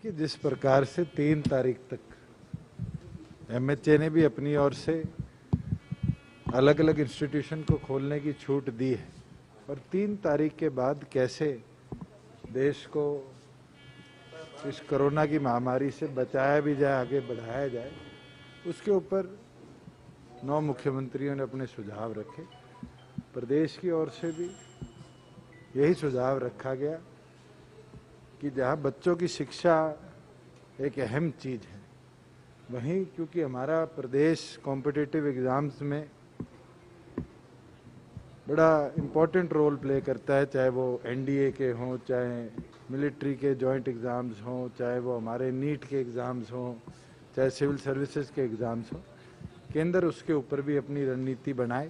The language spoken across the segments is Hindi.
देखिए, जिस प्रकार से 3 तारीख तक एमएचए ने भी अपनी ओर से अलग अलग इंस्टीट्यूशन को खोलने की छूट दी है और 3 तारीख के बाद कैसे देश को इस कोरोना की महामारी से बचाया भी जाए, आगे बढ़ाया जाए, उसके ऊपर 9 मुख्यमंत्रियों ने अपने सुझाव रखे। प्रदेश की ओर से भी यही सुझाव रखा गया कि जहाँ बच्चों की शिक्षा एक अहम चीज़ है, वहीं क्योंकि हमारा प्रदेश कॉम्पिटिटिव एग्ज़ाम्स में बड़ा इम्पोर्टेंट रोल प्ले करता है, चाहे वो एनडीए के हों, चाहे मिलिट्री के जॉइंट एग्ज़ाम्स हों, चाहे वो हमारे नीट के एग्ज़ाम्स हों, चाहे सिविल सर्विसेज के एग्ज़ाम्स हों। केंद्र उसके ऊपर भी अपनी रणनीति बनाए।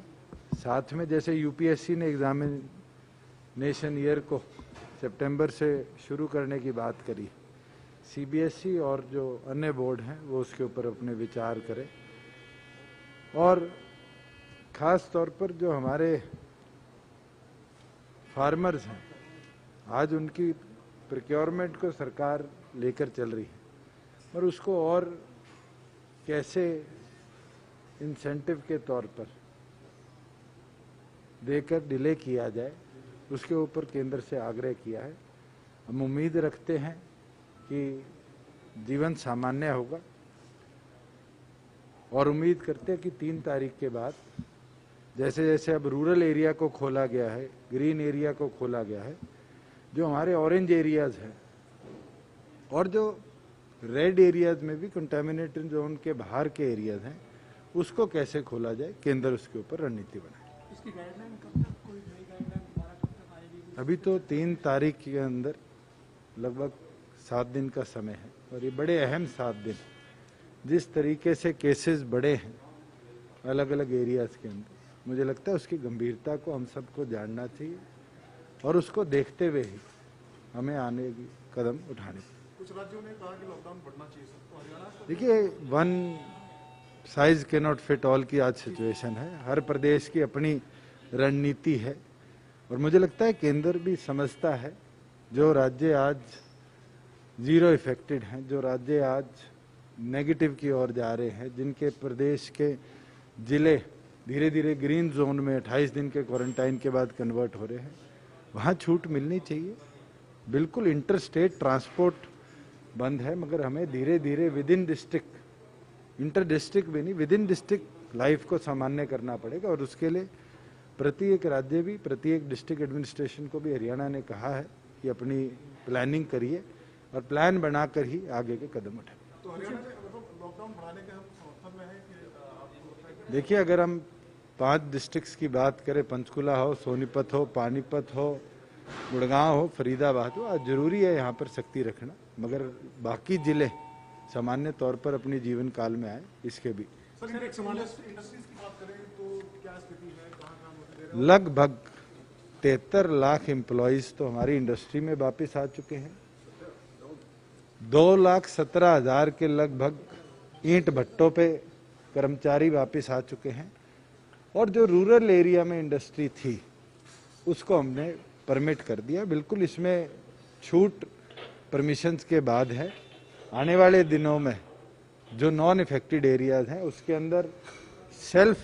साथ में जैसे यूपीएससी ने एग्जामिनेशन ईयर को सितंबर से शुरू करने की बात करी, सीबीएसई और जो अन्य बोर्ड हैं वो उसके ऊपर अपने विचार करें। और ख़ास तौर पर जो हमारे फार्मर्स हैं, आज उनकी प्रोक्योरमेंट को सरकार लेकर चल रही है और उसको और कैसे इंसेंटिव के तौर पर देकर डिले किया जाए, उसके ऊपर केंद्र से आग्रह किया है। हम उम्मीद रखते हैं कि जीवन सामान्य होगा और उम्मीद करते हैं कि 3 तारीख के बाद जैसे जैसे अब रूरल एरिया को खोला गया है, ग्रीन एरिया को खोला गया है, जो हमारे ऑरेंज एरियाज़ हैं और जो रेड एरियाज़ में भी कंटामिनेटेड जोन के बाहर के एरियाज़ हैं, उसको कैसे खोला जाए, केंद्र उसके ऊपर रणनीति बनाए। इसकी गाइडलाइन कब तक, कोई नई गाइडलाइन दोबारा कब तक आएगी? अभी तो 3 तारीख के अंदर लगभग 7 दिन का समय है और ये बड़े अहम 7 दिन, जिस तरीके से केसेस बढ़े हैं अलग अलग एरियाज़ के अंदर, मुझे लगता है उसकी गंभीरता को हम सबको जानना चाहिए और उसको देखते हुए ही हमें आने की कदम उठाने चाहिए। कुछ राज्यों ने कहा कि लॉकडाउन बढ़ना चाहिए सबको। हरियाणा देखिए, वन साइज के नॉट फिट ऑल की आज सिचुएशन है। हर प्रदेश की अपनी रणनीति है और मुझे लगता है केंद्र भी समझता है। जो राज्य आज जीरो इफेक्टेड हैं, जो राज्य आज नेगेटिव की ओर जा रहे हैं, जिनके प्रदेश के जिले धीरे धीरे ग्रीन जोन में 28 दिन के क्वारंटाइन के बाद कन्वर्ट हो रहे हैं, वहाँ छूट मिलनी चाहिए। बिल्कुल इंटर स्टेट ट्रांसपोर्ट बंद है, मगर हमें धीरे धीरे with in district, inter district भी नहीं, विद इन डिस्ट्रिक्ट लाइफ को सामान्य करना पड़ेगा और उसके लिए प्रत्येक राज्य भी, प्रत्येक डिस्ट्रिक्ट एडमिनिस्ट्रेशन को भी हरियाणा ने कहा है कि अपनी प्लानिंग करिए और प्लान बनाकर ही आगे के कदम उठाएं। तो हरियाणा में लॉकडाउन बढ़ाने के हम समर्थन में है कि आपको लगता है कि देखिए, अगर हम 5 डिस्ट्रिक्ट्स की बात करें, पंचकुला हो, सोनीपत हो, पानीपत हो, गुड़गांव हो, फरीदाबाद हो, आज जरूरी है यहाँ पर सख्ती रखना, मगर बाकी जिले सामान्य तौर पर अपने जीवन काल में आए, इसके भी। सर, इंडस्ट्रीज की बात करें तो क्या स्थिति है, कहाँ काम होते हैं? लगभग 73 लाख एम्प्लॉयज तो हमारी इंडस्ट्री में वापस आ चुके हैं। 2,17,000 के लगभग ईंट भट्टों पे कर्मचारी वापस आ चुके हैं और जो रूरल एरिया में इंडस्ट्री थी उसको हमने परमिट कर दिया। बिल्कुल इसमें छूट परमिशंस के बाद है। आने वाले दिनों में जो नॉन इफेक्टेड एरियाज हैं उसके अंदर सेल्फ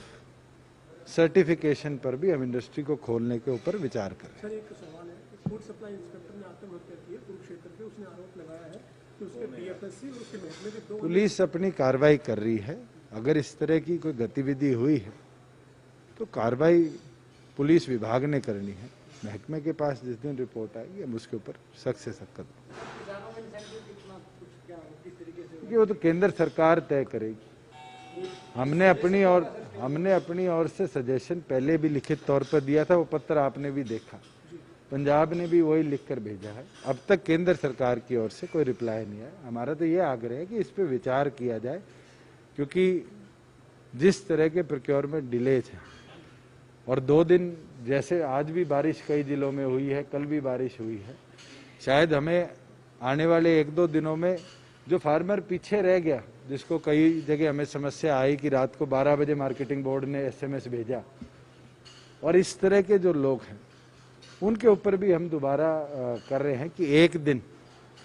सर्टिफिकेशन पर भी हम इंडस्ट्री को खोलने के ऊपर विचार कर रहे हैं। सर, एक सवाल है कि फूड सप्लाई इंस्पेक्टर ने आत्महत्या की है कुरुक्षेत्र पे, उसने आरोप लगाया है कि उसके टीएफएससी और उसके महकमे के 2 पुलिस अपनी कार्रवाई कर रही है। अगर इस तरह की कोई गतिविधि हुई है तो कार्रवाई पुलिस विभाग ने करनी है। महकमे के पास जिस दिन रिपोर्ट आएगी हम उसके ऊपर सख्त से सख्त कदम, क्योंकि वो तो केंद्र सरकार तय करेगी। हमने अपनी ओर से सजेशन पहले भी लिखित तौर पर दिया था, वो पत्र आपने भी देखा। पंजाब ने भी वही लिखकर भेजा है। अब तक केंद्र सरकार की ओर से कोई रिप्लाई नहीं आया। हमारा तो ये आग्रह है कि इस पे विचार किया जाए, क्योंकि जिस तरह के प्रोक्योरमेंट डिलेज हैं और 2 दिन जैसे आज भी बारिश कई जिलों में हुई है, कल भी बारिश हुई है, शायद हमें आने वाले 1-2 दिनों में जो फार्मर पीछे रह गया, जिसको कई जगह हमें समस्या आई कि रात को 12 बजे मार्केटिंग बोर्ड ने एसएमएस भेजा, और इस तरह के जो लोग हैं उनके ऊपर भी हम दोबारा कर रहे हैं कि 1 दिन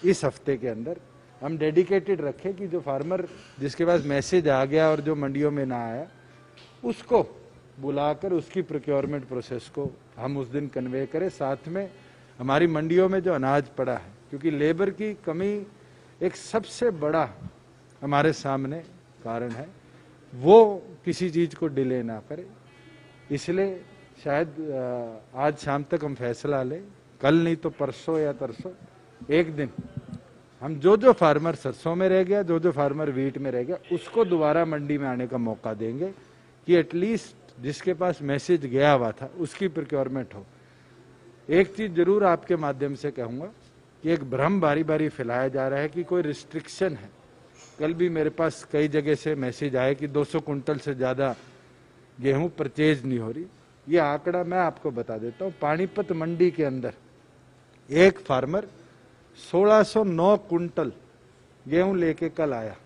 इस हफ्ते के अंदर हम डेडिकेटेड रखें कि जो फार्मर जिसके पास मैसेज आ गया और जो मंडियों में ना आया उसको बुलाकर उसकी प्रोक्योरमेंट प्रोसेस को हम उस दिन कन्वे करें। साथ में हमारी मंडियों में जो अनाज पड़ा है, क्योंकि लेबर की कमी एक सबसे बड़ा हमारे सामने कारण है, वो किसी चीज को डिले ना करे। इसलिए शायद आज शाम तक हम फैसला लें, कल नहीं तो परसों या तरसों एक दिन हम जो फार्मर सरसों में रह गया, जो फार्मर वीट में रह गया, उसको दोबारा मंडी में आने का मौका देंगे कि एटलीस्ट जिसके पास मैसेज गया हुआ था उसकी प्रोक्योरमेंट हो। एक चीज जरूर आपके माध्यम से कहूंगा कि एक भ्रम बारी बारी फैलाया जा रहा है कि कोई रिस्ट्रिक्शन है। कल भी मेरे पास कई जगह से मैसेज आए कि 200 कुंटल से ज्यादा गेहूं परचेज नहीं हो रही। ये आंकड़ा मैं आपको बता देता हूं, पानीपत मंडी के अंदर एक फार्मर 1609 कुंटल गेहूं लेके कल आया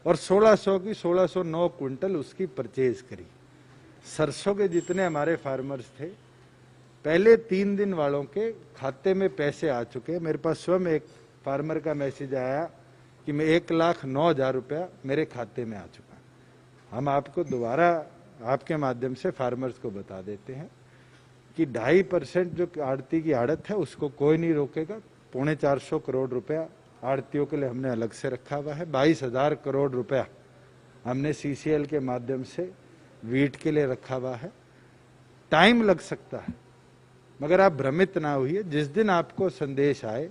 और 1609 कुंटल उसकी परचेज करी। सरसों के जितने हमारे फार्मर्स थे, पहले 3 दिन वालों के खाते में पैसे आ चुके। मेरे पास स्वयं एक फार्मर का मैसेज आया कि मैं 1,09,000 रुपया मेरे खाते में आ चुका। हम आपको दोबारा आपके माध्यम से फार्मर्स को बता देते हैं कि 2.5% जो आड़ती की आड़त है उसको कोई नहीं रोकेगा। 450 करोड़ रुपया आड़तियों के लिए हमने अलग से रखा हुआ है। 22,000 करोड़ रुपया हमने CCL के माध्यम से वीट के लिए रखा हुआ है। टाइम लग सकता है, मगर आप भ्रमित ना होइए। जिस दिन आपको संदेश आए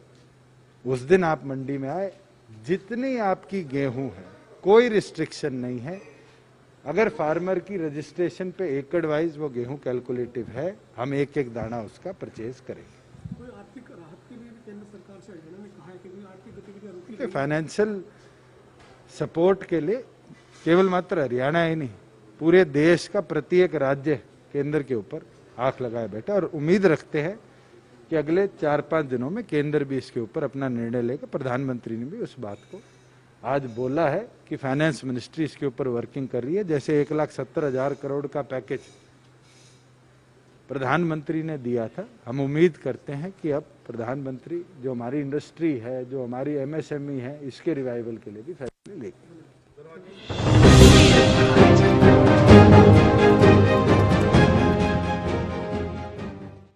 उस दिन आप मंडी में आए। जितनी आपकी गेहूं है, कोई रिस्ट्रिक्शन नहीं है। अगर फार्मर की रजिस्ट्रेशन पे एकड़ वाइज वो गेहूं कैलकुलेटिव है, हम एक एक दाना उसका परचेज करेंगे। कोई आर्थिक राहत के लिए भी केंद्र सरकार से हरियाणा ने कहा है कि कोई आर्थिक गतिविधियां रुकी। फाइनेंशियल सपोर्ट के लिए केवल मात्र हरियाणा ही नहीं, पूरे देश का प्रत्येक राज्य केंद्र के ऊपर आंख लगाए बैठा और उम्मीद रखते हैं कि अगले 4-5 दिनों में केंद्र भी इसके ऊपर अपना निर्णय लेगा। प्रधानमंत्री ने भी उस बात को आज बोला है कि फाइनेंस मिनिस्ट्री इसके ऊपर वर्किंग कर रही है। जैसे 1,70,000 करोड़ का पैकेज प्रधानमंत्री ने दिया था, हम उम्मीद करते हैं कि अब प्रधानमंत्री जो हमारी इंडस्ट्री है, जो हमारी MSME है, इसके रिवाइवल के लिए भी फैसले लेंगे।